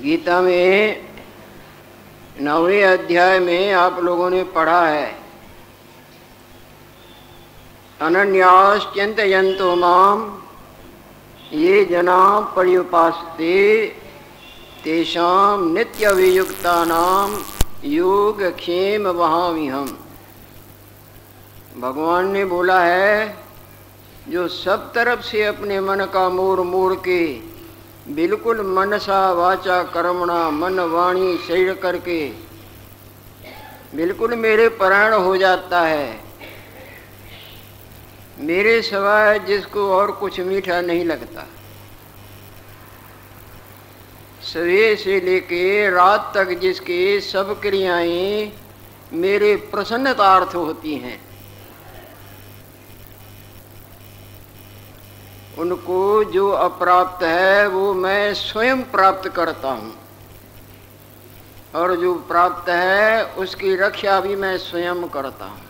गीता में 9वें अध्याय में आप लोगों ने पढ़ा है, अनन्यास चिंतयन्तो माम ये जना पर्युपासते तेषाम नित्यवियुक्तानाम योगक्षेम वहामिहम्। भगवान ने बोला है, जो सब तरफ से अपने मन का मोड़ के बिल्कुल मनसा वाचा कर्मणा मन वाणी शरीर करके बिल्कुल मेरे परायण हो जाता है, मेरे सिवाय जिसको और कुछ मीठा नहीं लगता, सवेरे से लेके रात तक जिसके सब क्रियाएं मेरे प्रसन्नतार्थ होती हैं, उनको जो अप्राप्त है वो मैं स्वयं प्राप्त करता हूँ, और जो प्राप्त है उसकी रक्षा भी मैं स्वयं करता हूँ।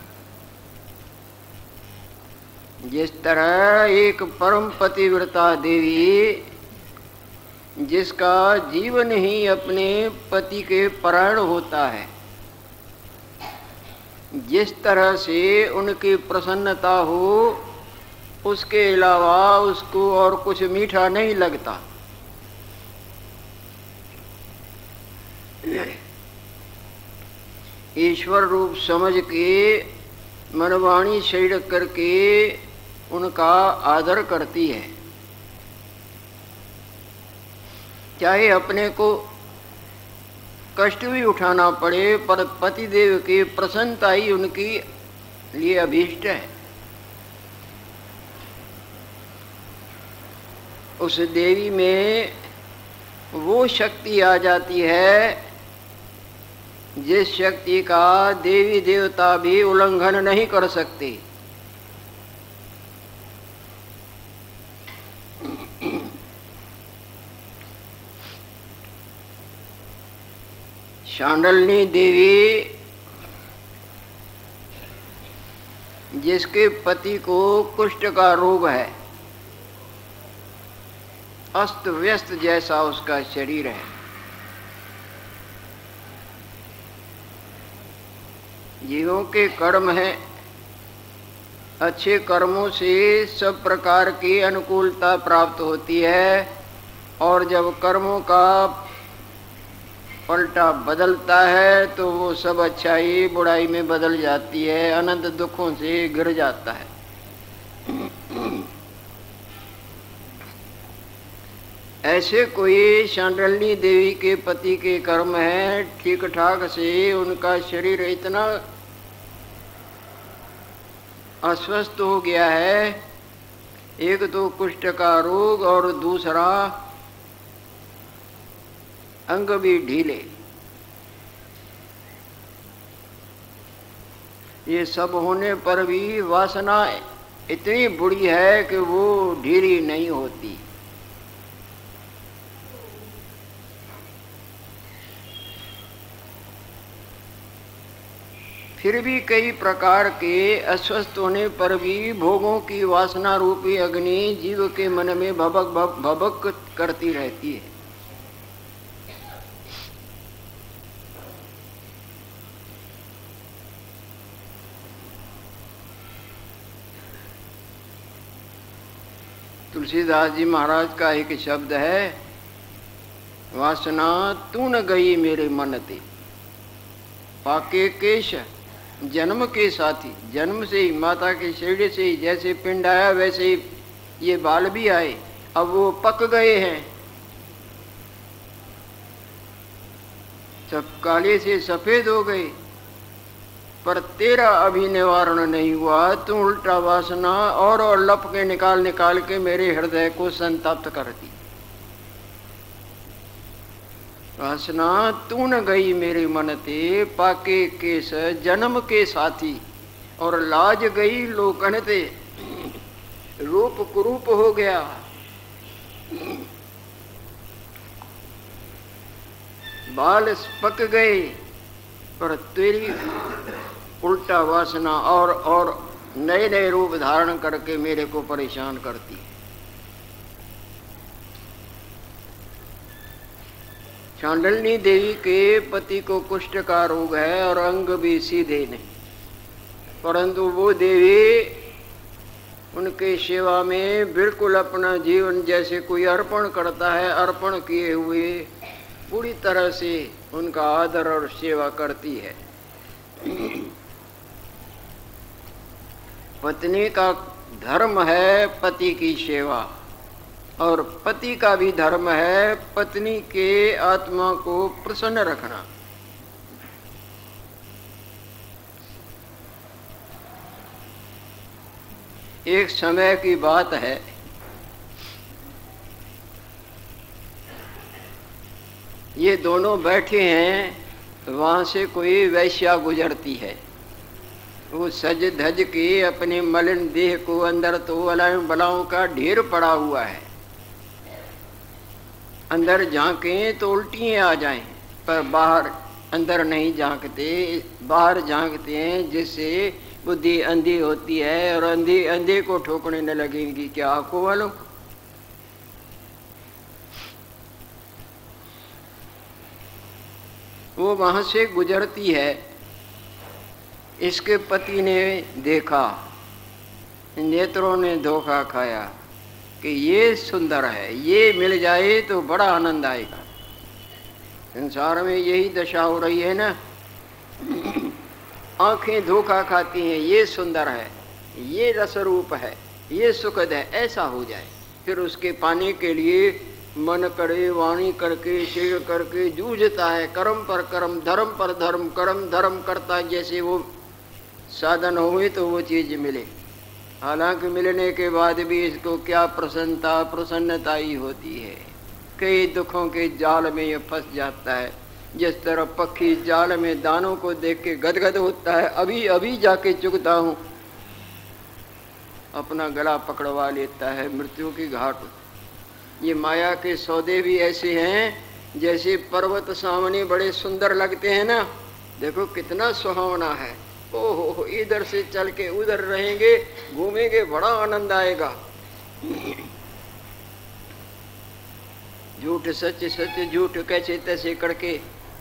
जिस तरह एक परम पतिव्रता देवी जिसका जीवन ही अपने पति के परायण होता है, जिस तरह से उनकी प्रसन्नता हो उसके अलावा उसको और कुछ मीठा नहीं लगता। ईश्वर रूप समझ के मनवाणी शरीर करके उनका आदर करती है, चाहे अपने को कष्ट भी उठाना पड़े, पर पतिदेव की प्रसन्नता ही उनकी लिए अभीष्ट है। उस देवी में वो शक्ति आ जाती है जिस शक्ति का देवी देवता भी उल्लंघन नहीं कर सकते। शांडलिनी देवी जिसके पति को कुष्ठ का रोग है, अस्त व्यस्त जैसा उसका शरीर है, जीवों के कर्म है, अच्छे कर्मों से सब प्रकार की अनुकूलता प्राप्त होती है, और जब कर्मों का पलटा बदलता है तो वो सब अच्छाई बुराई में बदल जाती है, अनंत दुखों से गिर जाता है। ऐसे कोई शांडलिनी देवी के पति के कर्म है, ठीक ठाक से उनका शरीर इतना अस्वस्थ हो गया है, एक तो कुष्ठ का रोग और दूसरा अंग भी ढीले, ये सब होने पर भी वासना इतनी बुरी है कि वो ढीली नहीं होती। फिर भी कई प्रकार के अस्वस्थ होने पर भी भोगों की वासना रूपी अग्नि जीव के मन में भबक भबक करती रहती है। तुलसीदास जी महाराज का एक शब्द है, वासना तू न गई मेरे मन ते पाके केश जन्म के साथी। जन्म से ही माता के शरीर से ही जैसे पिंड आया वैसे ही ये बाल भी आए, अब वो पक गए हैं, सब काले से सफेद हो गए, पर तेरा अभी निवारण नहीं हुआ। तू उल्टा वासना और लपके निकाल के मेरे हृदय को संतप्त कर दी। वासना तू न गई मेरे मन ते पाके केस जन्म के साथी, और लाज गई लोकन ते रूप कुरूप हो गया। बाल पक गए, पर तेरी उल्टा वासना और नए नए रूप धारण करके मेरे को परेशान करती है। शांडलिनी देवी के पति को कुष्ठ का रोग है और अंग भी सीधे नहीं, परंतु वो देवी उनके सेवा में बिल्कुल अपना जीवन जैसे कोई अर्पण करता है, अर्पण किए हुए पूरी तरह से उनका आदर और सेवा करती है। पत्नी का धर्म है पति की सेवा, और पति का भी धर्म है पत्नी के आत्मा को प्रसन्न रखना। एक समय की बात है, ये दोनों बैठे हैं, वहां से कोई वैश्या गुजरती है। वो सज धज के अपने मलिन देह को, अंदर तो अलायों बलाओं का ढेर पड़ा हुआ है, अंदर झांकें तो उल्टियां आ जाएं, पर बाहर अंदर नहीं झांकते, बाहर झांकते हैं जिससे बुद्धि अंधी होती है और अंधी अंधे को ठोकने न लगेगी। क्या आपको मालूम? वो वहां से गुजरती है, इसके पति ने देखा, नेत्रों ने धोखा खाया कि ये सुंदर है, ये मिल जाए तो बड़ा आनंद आएगा। संसार में यही दशा हो रही है ना, आंखें धोखा खाती हैं, ये सुंदर है, ये रस रूप है, ये सुखद है, ऐसा हो जाए, फिर उसके पाने के लिए मन करे, वाणी करके, शरीर करके जूझता है, कर्म पर कर्म, धर्म पर धर्म, कर्म धर्म करता है, जैसे वो साधन हुए तो वो चीज मिले। हालांकि मिलने के बाद भी इसको क्या प्रसन्नता प्रसन्नता ही होती है। कई दुखों के जाल में ये फंस जाता है, जिस तरह पक्षी जाल में दानों को देख के गदगद होता है, अभी अभी जाके चुगता हूँ, अपना गला पकड़वा लेता है मृत्यु की घाट। ये माया के सौदे भी ऐसे हैं, जैसे पर्वत सामने बड़े सुंदर लगते हैं ना, देखो कितना सुहावना है, ओहो इधर से चल के उधर रहेंगे, घूमेंगे, बड़ा आनंद आएगा। झूठ सच, सच झूठ, कैसे तैसे करके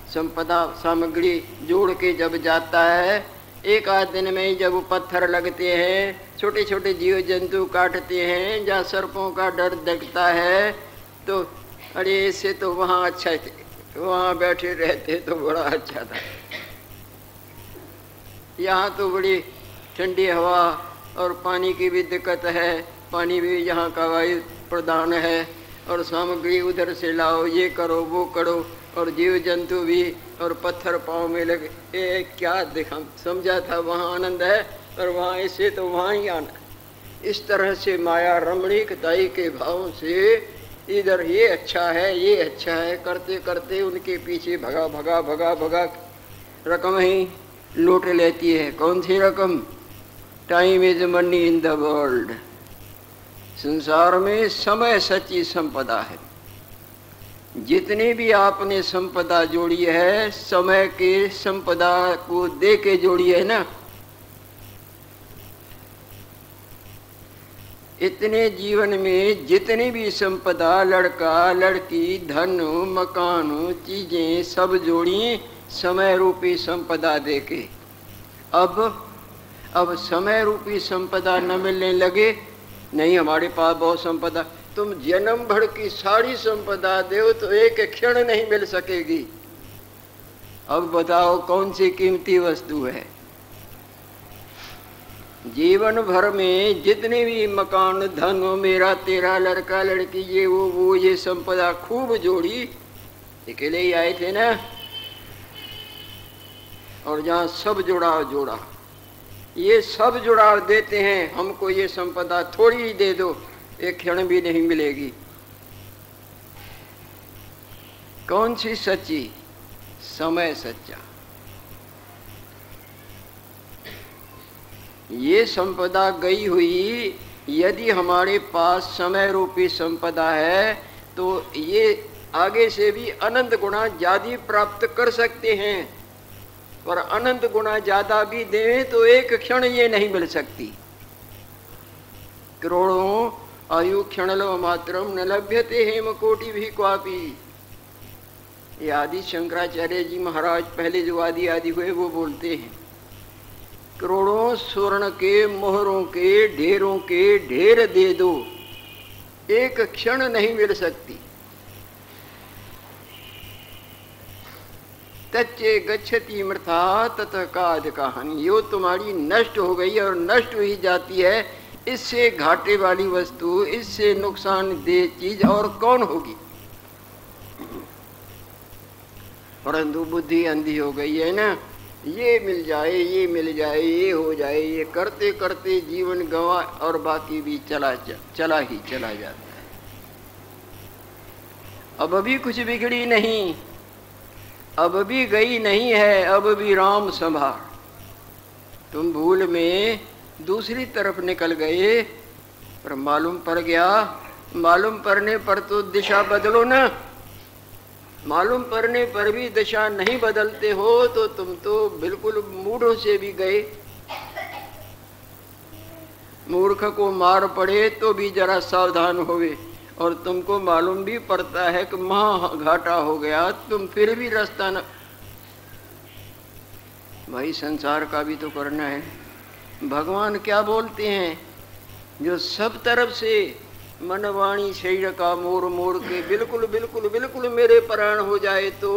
संपदा सामग्री जोड़ के जब जाता है, एक आध दिन में जब पत्थर लगते हैं, छोटे छोटे जीव जंतु काटते हैं, जहाँ सर्पों का डर दिखता है, तो अरे इससे तो वहाँ अच्छा थे, वहाँ बैठे रहते तो बड़ा अच्छा था। यहाँ तो बड़ी ठंडी हवा और पानी की भी दिक्कत है, पानी भी यहाँ का वायु प्रधान है, और सामग्री उधर से लाओ, ये करो वो करो, और जीव जंतु भी, और पत्थर पाँव में लगे, क्या देखा, समझा था वहाँ आनंद है, और वहाँ ऐसे तो वहाँ ही आना। इस तरह से माया रमणीकताई के भाव से इधर ये अच्छा है, ये अच्छा है करते करते उनके पीछे भगा भगा भगा भगा रकम ही लूट लेती है। कौन सी रकम? Time is money in the world. संसार में समय सच्ची संपदा है। जितनी भी आपने संपदा जोड़ी है, समय के संपदा को दे के जोड़ी है ना, इतने जीवन में जितनी भी संपदा, लड़का लड़की, धन मकान चीजें सब जोड़ी समय रूपी संपदा देके। अब समय रूपी संपदा न मिलने लगे, नहीं हमारे पास बहुत संपदा, तुम जन्म भर की सारी संपदा दो तो एक क्षण नहीं मिल सकेगी। अब बताओ कौन सी कीमती वस्तु है? जीवन भर में जितने भी मकान, धन, मेरा तेरा, लड़का लड़की, ये वो ये संपदा खूब जोड़ी, अकेले ही आए थे ना, और जहाँ सब जुड़ाव जोड़ा, ये सब जुड़ाव देते हैं हमको, ये संपदा थोड़ी ही दे दो, एक क्षण भी नहीं मिलेगी। कौन सी सच्ची? समय सच्चा। ये संपदा गई हुई, यदि हमारे पास समय रूपी संपदा है तो ये आगे से भी अनंत गुना ज्यादा प्राप्त कर सकते हैं, पर अनंत गुना ज्यादा भी दें तो एक क्षण ये नहीं मिल सकती। करोड़ों आयु क्षणलो मात्रम न लभ्यते हेम कोटि भी क्वापी। ये आदि शंकराचार्य जी महाराज पहले जो आदि हुए वो बोलते हैं, करोड़ों स्वर्ण के मोहरों के ढेरों के ढेर दे दो, एक क्षण नहीं मिल सकती। तच्चे गच्छति मृथा तत काद कहानी, यो तुम्हारी नष्ट हो गई और नष्ट ही जाती है। इससे घाटे वाली वस्तु, इससे नुकसानदेह चीज और कौन होगी? परंतु बुद्धि अंधी हो गई है ना, ये मिल जाए, ये मिल जाए, ये हो जाए, ये करते करते जीवन गंवा और बाकी भी चला ही चला जाता है। अब भी कुछ बिगड़ी नहीं, अब भी गई नहीं है, अब भी राम संभाल। तुम भूल में दूसरी तरफ निकल गए, पर मालूम पड़ गया। मालूम पड़ने पर तो दिशा बदलो ना। मालूम पड़ने पर भी दिशा नहीं बदलते हो तो तुम तो बिल्कुल मूढ़ों से भी गए। मूर्ख को मार पड़े तो भी जरा सावधान होवे, और तुमको मालूम भी पड़ता है कि महा घाटा हो गया, तुम फिर भी रास्ता न। भाई संसार का भी तो करना है। भगवान क्या बोलते हैं? जो सब तरफ से मन वाणी शरीर का मोर मोर के बिल्कुल बिल्कुल बिल्कुल मेरे प्राण हो जाए तो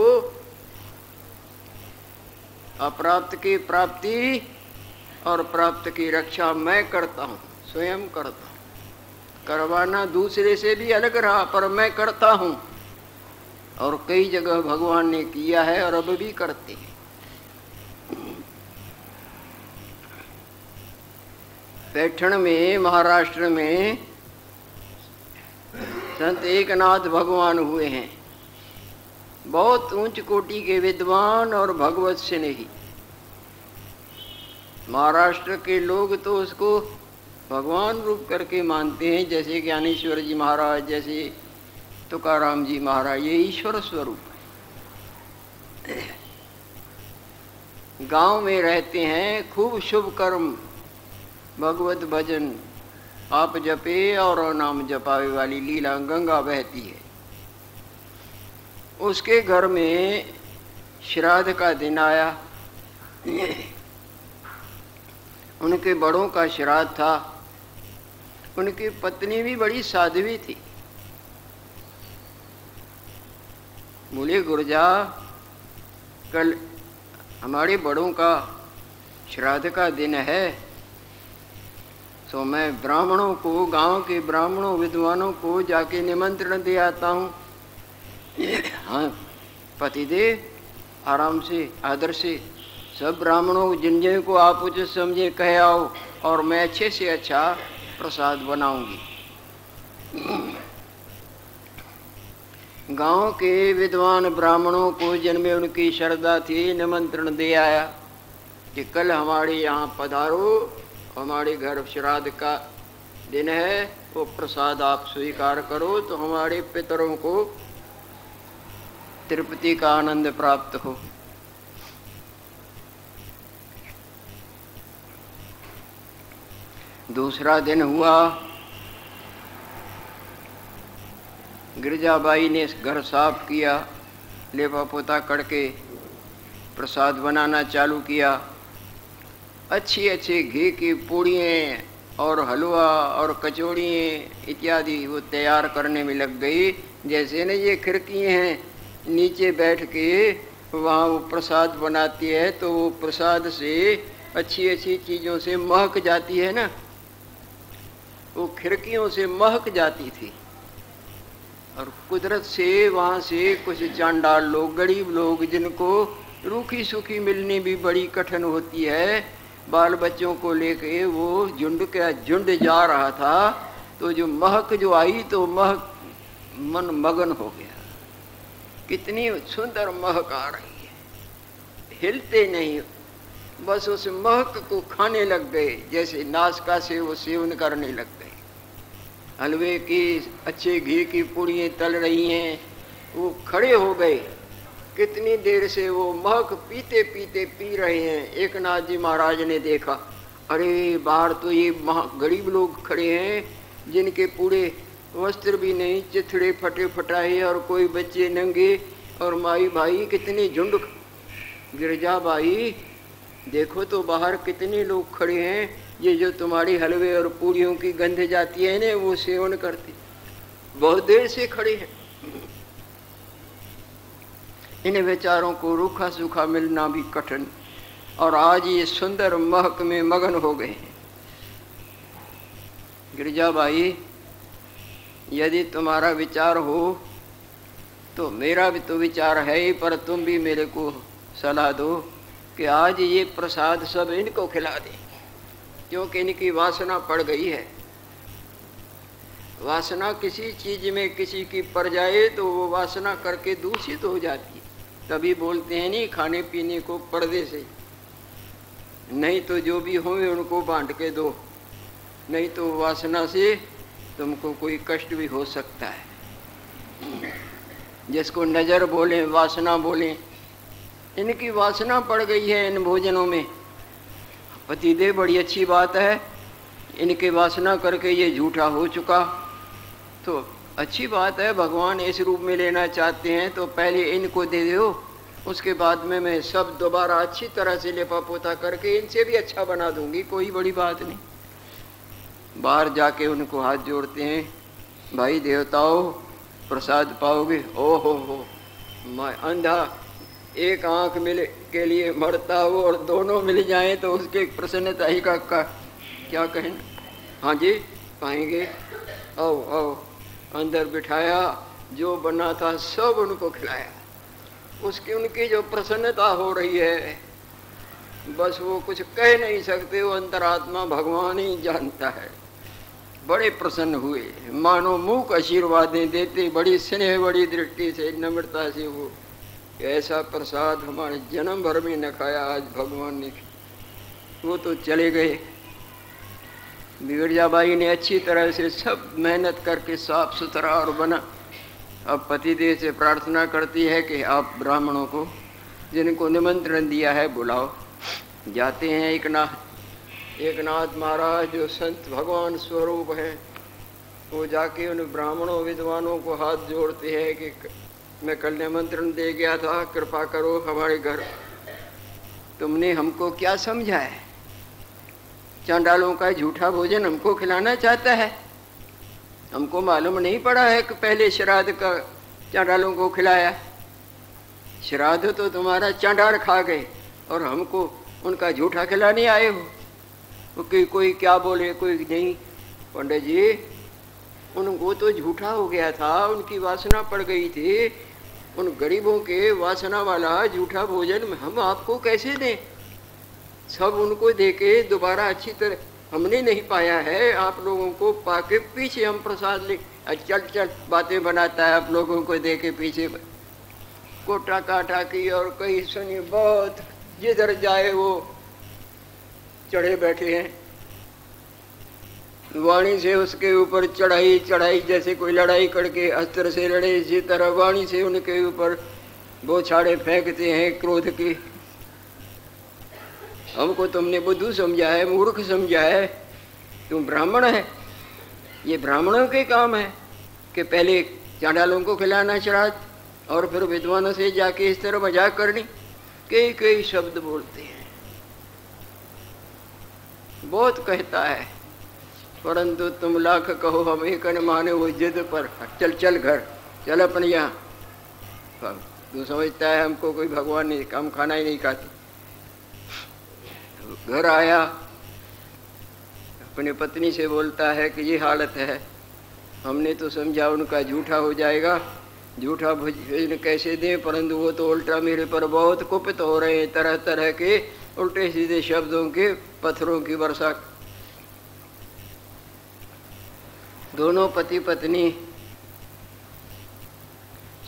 अप्राप्त की प्राप्ति और प्राप्त की रक्षा मैं करता हूँ, स्वयं करता हूँ। करवाना दूसरे से भी अलग रहा, पर मैं करता हूँ। और कई जगह भगवान ने किया है और अब भी करते हैं। पैठण में, महाराष्ट्र में संत एकनाथ भगवान हुए हैं। बहुत ऊंच कोटि के विद्वान और भगवत स्नेही। महाराष्ट्र के लोग तो उसको भगवान रूप करके मानते हैं, जैसे ज्ञानेश्वर जी महाराज, जैसे तुकाराम जी महाराज, ये ईश्वर स्वरूप है। गांव में रहते हैं, खूब शुभ कर्म, भगवत भजन आप जपे और नाम जपावे वाली लीला गंगा बहती है। उसके घर में श्राद्ध का दिन आया। उनके बड़ों का श्राद्ध था। उनकी पत्नी भी बड़ी साध्वी थी। बोले गुरजा, कल हमारे बड़ों का श्राद्ध का दिन है, तो मैं ब्राह्मणों को, गांव के ब्राह्मणों विद्वानों को जाके निमंत्रण दे आता हूँ। हाँ पतिदेव, आराम से आदर से सब ब्राह्मणों जिन जिन को आप उचित समझे कह आओ, और मैं अच्छे से अच्छा प्रसाद बनाऊंगी। गांव के विद्वान ब्राह्मणों को जिनमें उनकी श्रद्धा थी निमंत्रण दे आया कि कल हमारे यहाँ पधारो, हमारे घर श्राद्ध का दिन है, वो प्रसाद आप स्वीकार करो तो हमारे पितरों को तृप्ति का आनंद प्राप्त हो। दूसरा दिन हुआ। गिरजाबाई ने घर साफ किया, लेपा पोता करके प्रसाद बनाना चालू किया। अच्छी अच्छी घी की पूड़ियाँ और हलवा और कचौड़ियाँ इत्यादि वो तैयार करने में लग गई। जैसे न ये खिड़कियाँ हैं, नीचे बैठ के वहाँ वो प्रसाद बनाती है, तो वो प्रसाद से अच्छी अच्छी चीज़ों से महक जाती है ना, वो खिड़कियों से महक जाती थी। और कुदरत से वहाँ से कुछ चांडाल लोग, गरीब लोग, जिनको रूखी सूखी मिलनी भी बड़ी कठिन होती है, बाल बच्चों को लेके वो झुंड का झुंड जा रहा था, तो जो महक जो आई तो महक मन मगन हो गया। कितनी सुंदर महक आ रही है, हिलते नहीं, बस उस महक को खाने लग गए, जैसे नाशका से वो सेवन करने लग गए। हलवे की अच्छे घी की पूड़ियाँ तल रही हैं, वो खड़े हो गए। कितनी देर से वो महक पीते पीते पी रहे हैं। एक नाथ जी महाराज ने देखा, अरे बाहर तो ये गरीब लोग खड़े हैं जिनके पूरे वस्त्र भी नहीं, चिथड़े फटे फटाए, और कोई बच्चे नंगे, और माई भाई कितनी झुंड। गिरजा भाई देखो तो बाहर कितने लोग खड़े हैं, ये जो तुम्हारी हलवे और पूड़ियों की गंध जाती है ना, वो सेवन करते, बहुत देर से खड़े हैं। इन बेचारों को रूखा सूखा मिलना भी कठिन, और आज ये सुंदर महक में मगन हो गए हैं। गिरजा भाई यदि तुम्हारा विचार हो तो मेरा भी तो विचार है ही, पर तुम भी मेरे को सलाह दो कि आज ये प्रसाद सब इनको खिला दें, क्योंकि इनकी वासना पड़ गई है। वासना किसी चीज में किसी की पड़ जाए तो वो वासना करके दूषित हो जाती है। तभी बोलते हैं नहीं, खाने पीने को पर्दे से, नहीं तो जो भी होंगे उनको बांट के दो, नहीं तो वासना से तुमको कोई कष्ट भी हो सकता है। जिसको नजर बोले, वासना बोले, इनकी वासना पड़ गई है इन भोजनों में। पतिदेव बड़ी अच्छी बात है, इनके वासना करके ये झूठा हो चुका तो अच्छी बात है। भगवान इस रूप में लेना चाहते हैं तो पहले इनको दे दो, उसके बाद में मैं सब दोबारा अच्छी तरह से लेपा पोता करके इनसे भी अच्छा बना दूंगी, कोई बड़ी बात नहीं। बाहर जाके उनको हाथ जोड़ते हैं, भाई देवताओं प्रसाद पाओगे। ओ हो, मैं अंधा एक आंख मिले के लिए मरता हो और दोनों मिल जाएं तो उसके प्रसन्नता ही का क्या कहें। हाँ जी पाएंगे, आओ आओ। अंदर बिठाया, जो बना था सब उनको खिलाया। उसकी उनकी जो प्रसन्नता हो रही है, बस वो कुछ कह नहीं सकते, वो अंतरात्मा भगवान ही जानता है। बड़े प्रसन्न हुए, मानो मूक आशीर्वादें देते, बड़ी स्नेह बड़ी दृष्टि से नम्रता से। वो ऐसा प्रसाद हमारे जन्म भर में न खाया आज भगवान ने। वो तो चले गए। गिरजाबाई ने अच्छी तरह से सब मेहनत करके साफ सुथरा और बना। अब पतिदेव से प्रार्थना करती है कि आप ब्राह्मणों को जिनको निमंत्रण दिया है बुलाओ। जाते हैं एकनाथ महाराज जो संत भगवान स्वरूप है, वो जाके उन ब्राह्मणों विद्वानों को हाथ जोड़ते हैं कि मैं कल निमंत्रण दे गया था, कृपा करो हमारे घर। तुमने हमको क्या समझा है? चांडालों का झूठा भोजन हमको खिलाना चाहता है? हमको मालूम नहीं पड़ा है कि पहले श्राद्ध का चांडालों को खिलाया। श्राद्ध तो तुम्हारा चांडाल खा गए और हमको उनका झूठा खिलाने आए हो। कि कोई क्या बोले कोई नहीं। पंडित जी उनको तो झूठा हो गया था, उनकी वासना पड़ गई थी। उन गरीबों के वासना वाला झूठा भोजन हम आपको कैसे दें? सब उनको देके दोबारा अच्छी तरह हमने नहीं पाया है, आप लोगों को पाके पीछे हम प्रसाद ले। चल बातें बनाता है आप लोगों को देके पीछे कोटा काटा की और कई सुनी बहुत, जिधर जाए वो चढ़े बैठे हैं। वाणी से उसके ऊपर चढ़ाई जैसे कोई लड़ाई करके अस्त्र से लड़े, इसी तरह वाणी से उनके ऊपर बौछाड़े फेंकते हैं क्रोध की। हमको तुमने बुद्धू समझा है, मूर्ख समझा है, तुम ब्राह्मण है। ये ब्राह्मणों के काम है कि पहले चांडालों को खिलाना श्राद्ध और फिर विद्वानों से जाके इस तरह मजाक करनी। कई शब्द बोलते हैं, बहुत कहता है, परंतु तुम लाख कहो हम एक न माने वो जिद पर। चल घर चल अपन यहाँ। तू समझता है हमको कोई भगवान नहीं, हम खाना ही नहीं खाते। घर आया, अपनी पत्नी से बोलता है कि ये हालत है, हमने तो समझा उनका झूठा हो जाएगा, झूठा भोजन कैसे दें, परंतु वो तो उल्टा मेरे पर बहुत कुपित हो रहे हैं, तरह तरह के उल्टे सीधे शब्दों के पत्थरों की वर्षा। दोनों पति पत्नी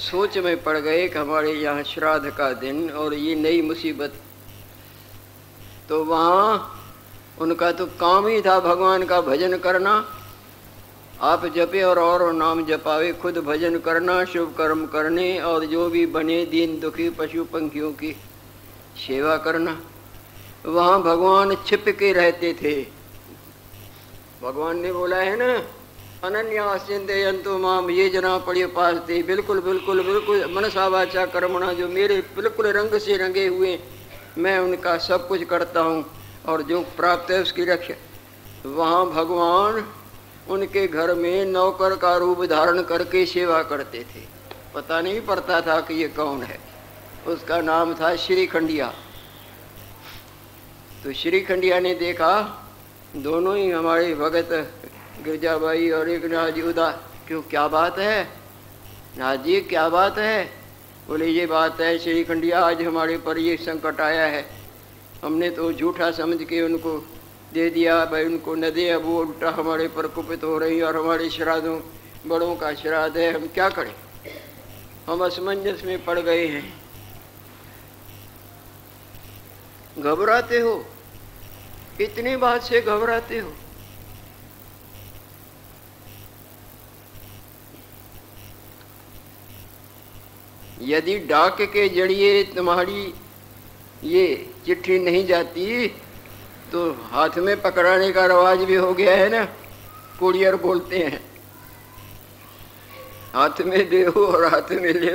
सोच में पड़ गए कि हमारे यहाँ श्राद्ध का दिन और ये नई मुसीबत। तो वहाँ उनका तो काम ही था भगवान का भजन करना। आप जपे और नाम जपावे, खुद भजन करना, शुभ कर्म करने और जो भी बने दीन दुखी पशु पंखियों की सेवा करना। वहाँ भगवान छिप के रहते थे। भगवान ने बोला है ना, अनन्या चिंतयन्तु माम ये जना पड़े पासते। बिल्कुल बिल्कुल बिल्कुल मनसा वाचा कर्मणा, जो मेरे बिल्कुल रंग से रंगे हुए, मैं उनका सब कुछ करता हूँ और जो प्राप्त है उसकी रक्षा। वहाँ भगवान उनके घर में नौकर का रूप धारण करके सेवा करते थे, पता नहीं पड़ता था कि ये कौन है। उसका नाम था श्रीखंडिया। तो श्रीखंडिया ने देखा दोनों ही हमारे भगत गिरजाबाई और एक नाजी उदा, क्यों क्या बात है नाथ जी, क्या बात है? बोले ये बात है श्रीखंडिया, आज हमारे पर ये संकट आया है, हमने तो झूठा समझ के उनको दे दिया, भाई उनको न दे, अब वो उल्टा हमारे पर कुपित हो रही और हमारे श्राद्धों, बड़ों का श्राद्ध है, हम क्या करें? हम असमंजस में पड़ गए हैं। घबराते हो, इतनी बात से घबराते हो? यदि डाक के जरिए तुम्हारी ये चिट्ठी नहीं जाती तो हाथ में पकड़ाने का रवाज भी हो गया है ना, कुरियर बोलते हैं, हाथ में दे और हाथ में ले।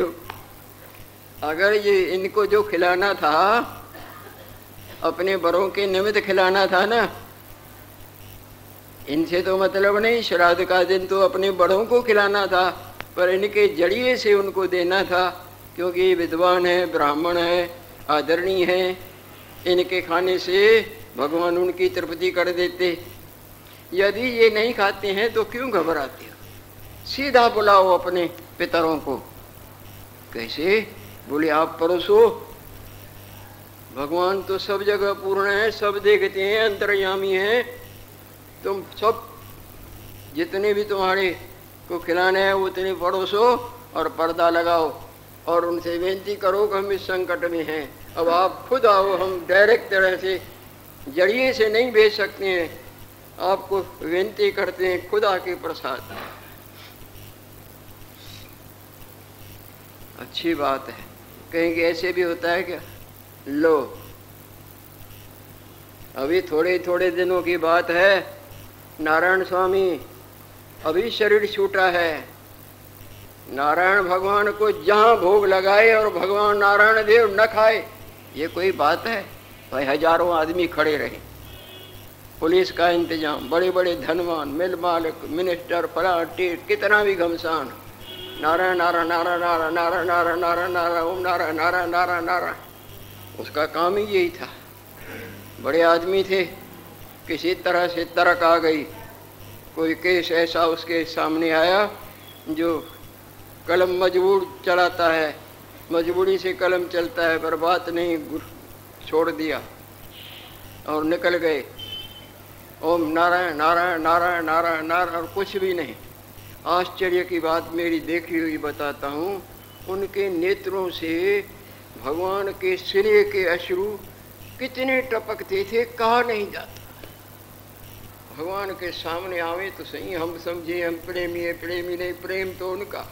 अगर ये इनको जो खिलाना था अपने बड़ों के निमित्त खिलाना था ना, इनसे तो मतलब नहीं, श्राद्ध का दिन तो अपने बड़ों को खिलाना था, पर इनके जरिए से उनको देना था, क्योंकि ये विद्वान है, ब्राह्मण है, आदरणीय है, इनके खाने से भगवान उनकी तृप्ति कर देते। यदि ये नहीं खाते हैं तो क्यों घबराते हो? सीधा बुलाओ अपने पितरों को। कैसे? बोले आप परोसो, भगवान तो सब जगह पूर्ण है, सब देखते हैं, अंतर्यामी है, तुम सब जितने भी तुम्हारे को खिलाने हैं उतने परोसो और पर्दा लगाओ और उनसे विनती करो कि हम इस संकट में हैं, अब आप खुद आओ, हम डायरेक्ट तरह से जरिए से नहीं भेज सकते हैं, आपको विनती करते हैं खुदा के प्रसाद। अच्छी बात है, कहेंगे ऐसे भी होता है क्या? लो, अभी थोड़े थोड़े दिनों की बात है, नारायण स्वामी अभी शरीर छूटा है, नारायण भगवान को जहाँ भोग लगाए और भगवान नारायण देव न खाए, ये कोई बात है? भाई हजारों आदमी खड़े रहे, पुलिस का इंतजाम, बड़े बड़े धनवान, मिल मालिक, मिनिस्टर, फलाटी, कितना भी घमसान, नारायण नारायण नारायण नारायण नारायण नारायण नारायण नारायण ओम नारायण नारायण नारायण नारायण, उसका काम ही यही था। बड़े आदमी थे, किसी तरह से तरक आ गई, कोई केस ऐसा उसके सामने आया जो कलम मजबूर चलाता है, मजबूरी से कलम चलता है, पर बात नहीं, छोड़ दिया और निकल गए। ओम नारायण नारायण नारायण नारायण नारायण, और कुछ भी नहीं। आश्चर्य की बात मेरी देखी हुई बताता हूँ, उनके नेत्रों से भगवान के स्नेह के अश्रु कितने टपकते थे, कहा नहीं जाता। भगवान के सामने आवे तो सही, हम समझे हम प्रेमी है, प्रेमी नहीं, प्रेम तो उनका।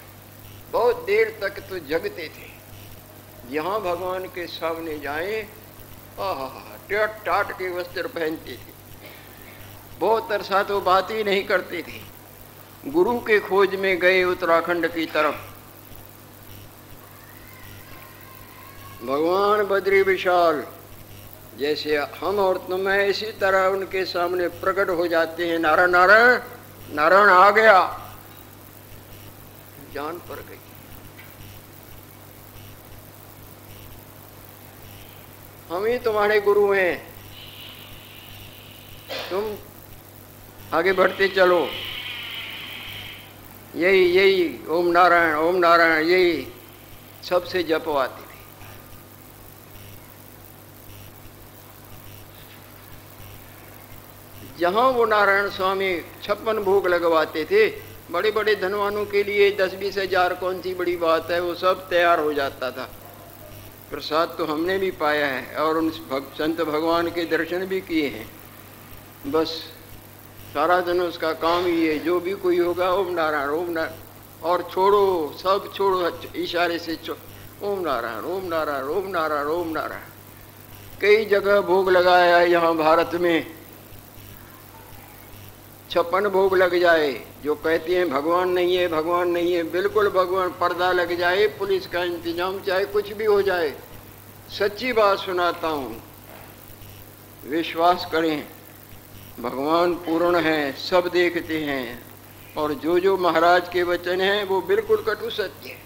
बहुत देर तक तो जगते थे, यहाँ भगवान के सामने जाए, टेट टाट के वस्त्र पहनते थे, बहुत अरसा तो बात ही नहीं करते थे। गुरु के खोज में गए उत्तराखंड की तरफ, भगवान बद्री विशाल जैसे हम और तुम हैं, इसी तरह उनके सामने प्रकट हो जाते हैं। नारायण नारायण नारायण आ गया, जान पड़ गई। हम ही तुम्हारे गुरु हैं, तुम आगे बढ़ते चलो। यही यही ओम नारायण यही सबसे जपवाते थे। जहाँ वो नारायण स्वामी 56 भोग लगवाते थे, बड़े बड़े धनवानों के लिए 10-20 हजार कौन सी बड़ी बात है, वो सब तैयार हो जाता था। प्रसाद तो हमने भी पाया है और उन संत भगवान के दर्शन भी किए हैं। बस सारा दिन उसका काम ही है, जो भी कोई होगा ओम नारायण और छोड़ो, सब छोड़ो, इशारे से ओम नारायण ओम नारायण ओम नारायण ओम नारायण। कई जगह भोग लगाया है यहाँ भारत में, 56 भोग लग जाए, जो कहते हैं भगवान नहीं है भगवान नहीं है, बिल्कुल भगवान, पर्दा लग जाए, पुलिस का इंतजाम, चाहे कुछ भी हो जाए, सच्ची बात सुनाता हूँ, विश्वास करें, भगवान पूर्ण है, सब देखते हैं, और जो महाराज के वचन हैं वो बिल्कुल कटु सत्य है।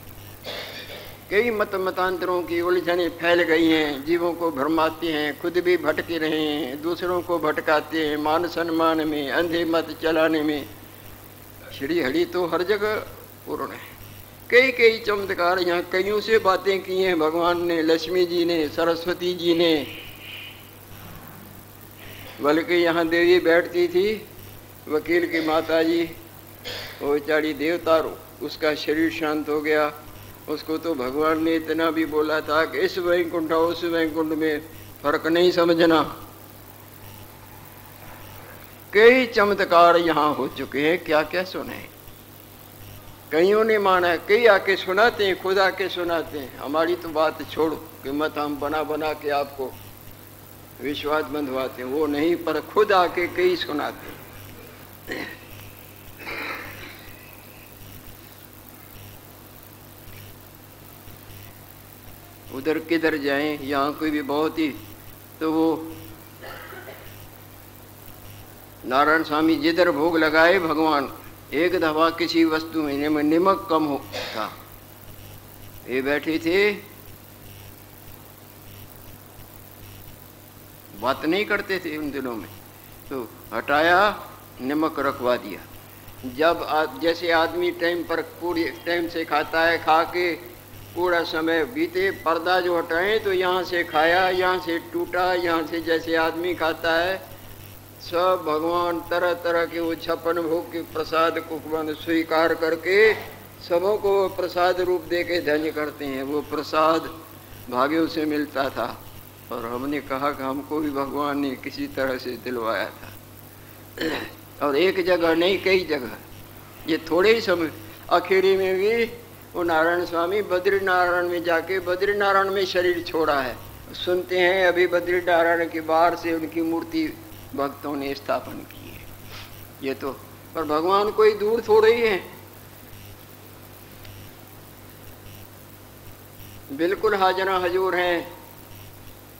कई मतांतरों की उलझनें फैल गई हैं, जीवों को भरमाते हैं, खुद भी भटके रहे हैं, दूसरों को भटकाते हैं, मान सम्मान में, अंधे मत चलाने में। श्री हरि तो हर जगह पूर्ण है। कई चमत्कार यहाँ कईयों से बातें की हैं भगवान ने, लक्ष्मी जी ने, सरस्वती जी ने, बल्कि यहाँ देवी बैठती थी, वकील की माता जी, वो बेचारी देवता, उसका शरीर शांत हो गया, उसको तो भगवान ने इतना भी बोला था कि इस वैकुंठ और उस वैकुंठ में फर्क नहीं समझना। कई चमत्कार यहाँ हो चुके हैं, क्या क्या सुने, कईयों ने माना, कई आके सुनाते हैं, खुद आके सुनाते हैं। हमारी तो बात छोड़ो कि मत हम बना के आपको विश्वास बंधवाते हैं, वो नहीं, पर खुद आके कई सुनाते हैं। उधर किधर जाएं, यहाँ कोई भी बहुत ही, तो वो नारायण स्वामी जिधर भोग लगाए भगवान, एक दफा किसी वस्तु में नमक कम हो था, ये बैठे थे, बात नहीं करते थे उन दिनों में, तो हटाया, नमक रखवा दिया। जब जैसे आदमी टाइम पर पूरी टाइम से खाता है, खा के पूरा समय बीते, पर्दा जो हटाए तो यहाँ से खाया, यहाँ से टूटा, यहाँ से जैसे आदमी खाता है, सब भगवान तरह तरह के वो 56 भोग के प्रसाद को स्वीकार करके सबों को प्रसाद रूप दे के धन्य करते हैं। वो प्रसाद भाग्यों से मिलता था, और हमने कहा कि हमको भी भगवान ने किसी तरह से दिलवाया था, और एक जगह नहीं, कई जगह। ये थोड़े ही समय आखिरी में भी वो नारायण स्वामी बद्रीनारायण में जाके, बद्रीनारायण में शरीर छोड़ा है, सुनते हैं अभी बद्रीनारायण के बाहर से उनकी मूर्ति भक्तों ने स्थापन की है। ये तो, पर भगवान कोई दूर थोड़े ही है, बिल्कुल हाजरा हजूर हैं।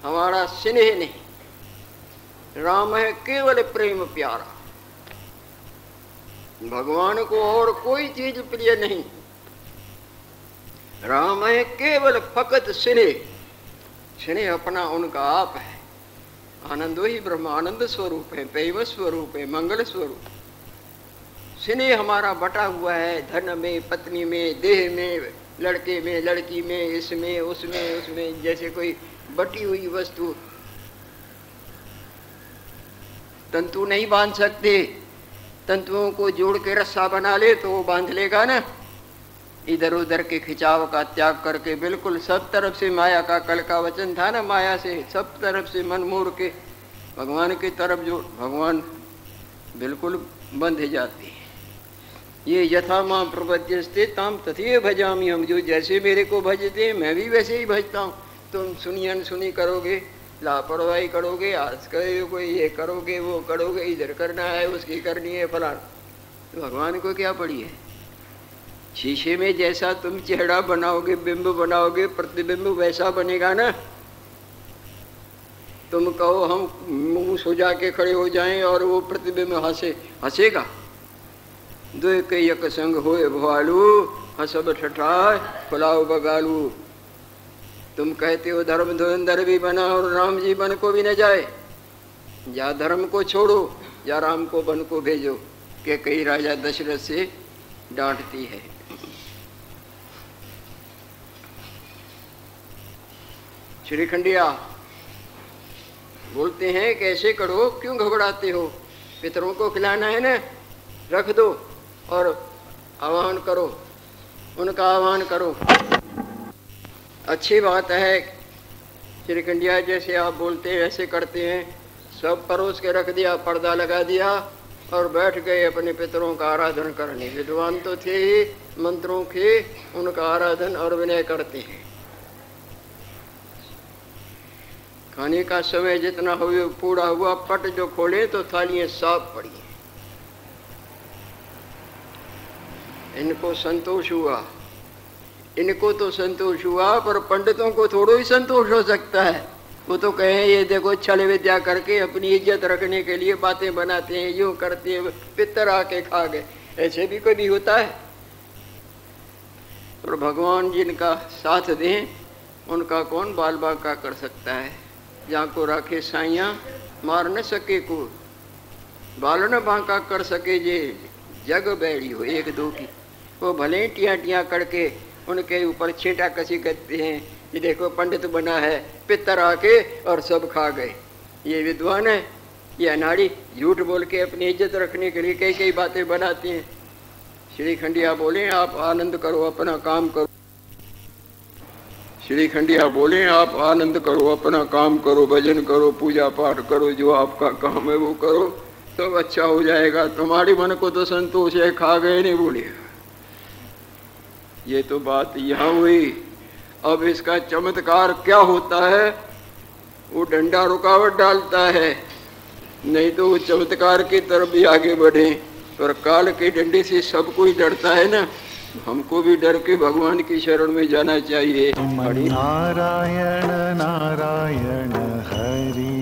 हमारा स्नेह नहीं, राम है केवल प्रेम प्यारा, भगवान को और कोई चीज प्रिय नहीं, राम है केवल फकत स्नेह, स्नेह अपना उनका आप है। आनंदो ही ब्रह्म आनंद स्वरूप है, प्रेम स्वरूप है, मंगल स्वरूप। स्नेह हमारा बटा हुआ है, धन में, पत्नी में, देह में, लड़के में, लड़की में, इसमें उसमें उसमें, जैसे कोई बटी हुई वस्तु। तंतु नहीं बांध सकते, तंतुओं को जोड़ के रस्सा बना ले तो वो बांध लेगा ना। इधर उधर के खिंचाव का त्याग करके बिल्कुल सब तरफ से, माया का कल का वचन था ना, माया से सब तरफ से मन मोड़ के भगवान की तरफ जो, भगवान बिल्कुल बंध जाते हैं। ये यथा मां प्रपद्यस्ते ताम तथैव भजामि हम, जो जैसे मेरे को भजते हैं मैं भी वैसे ही भजता हूँ। तुम सुनी अनसुनी करोगे, लापरवाही करोगे, आलस करोगे, ये करोगे वो करोगे, इधर करना है उसकी करनी है फलान, तो भगवान को क्या पड़ी है। शीशे में जैसा तुम चेहरा बनाओगे, बिंब बनाओगे, प्रतिबिंब वैसा बनेगा ना। तुम कहो हम मुंह सुजा के खड़े हो जाएं और वो प्रतिबिंब हंसेगा। दो के यक संग होए भवालू, हंसब ठठाए फुलाओ बगालू। तुम कहते हो धर्म धुरंधर भी बना और राम जी बन को भी न जाए, या धर्म को छोड़ो या राम को बन को भेजो, के कई राजा दशरथ से डांटती है। श्रीखंडिया बोलते हैं कैसे करो, क्यों घबराते हो, पितरों को खिलाना है ना, रख दो और आह्वान करो, उनका आह्वान करो। अच्छी बात है श्रीखंडिया, जैसे आप बोलते हैं ऐसे करते हैं। सब परोस के रख दिया, पर्दा लगा दिया और बैठ गए अपने पितरों का आराधन करने। विद्वान तो थे ही, मंत्रों के उनका आराधन और विनय करते हैं। खाने का समय जितना हुआ पूरा हुआ, पट जो खोले तो थालियां साफ पड़ी, इनको संतोष हुआ, इनको तो संतोष हुआ, पर पंडितों को थोड़ा ही संतोष हो सकता है। वो तो कहे ये देखो छल विद्या करके अपनी इज्जत रखने के लिए बातें बनाते हैं, यूं करते हैं, पितर आके खा गए, ऐसे भी कभी होता है। और भगवान जिनका साथ दें उनका कौन बाल बांका कर सकता है। जहाँ को राखे साइया मार न सके को, बाल न बांका कर सके जे जग बैड़ी हो एक दो की। वो भले टिया टिया करके उनके ऊपर छींटा कसी करते हैं, ये देखो पंडित बना है, पितर आके और सब खा गए। ये विद्वान है, ये अनाड़ी झूठ बोल के अपनी इज्जत रखने के लिए कई कई बातें बनाती हैं। श्री खंडिया बोले आप आनंद करो, अपना काम करो। श्री खंडिया बोले आप आनंद करो, अपना काम करो, भजन करो, पूजा पाठ करो, जो आपका काम है वो करो, सब अच्छा हो जाएगा। तुम्हारे मन को तो संतोष है, खा गए नहीं बोले। ये तो बात यहाँ हुई। अब इसका चमत्कार क्या होता है, वो डंडा रुकावट डालता है, नहीं तो वो चमत्कार की तरफ भी आगे बढ़े। पर काल के डंडे से सब कोई डरता है ना, हमको भी डर के भगवान की शरण में जाना चाहिए। नारायण नारायण हरि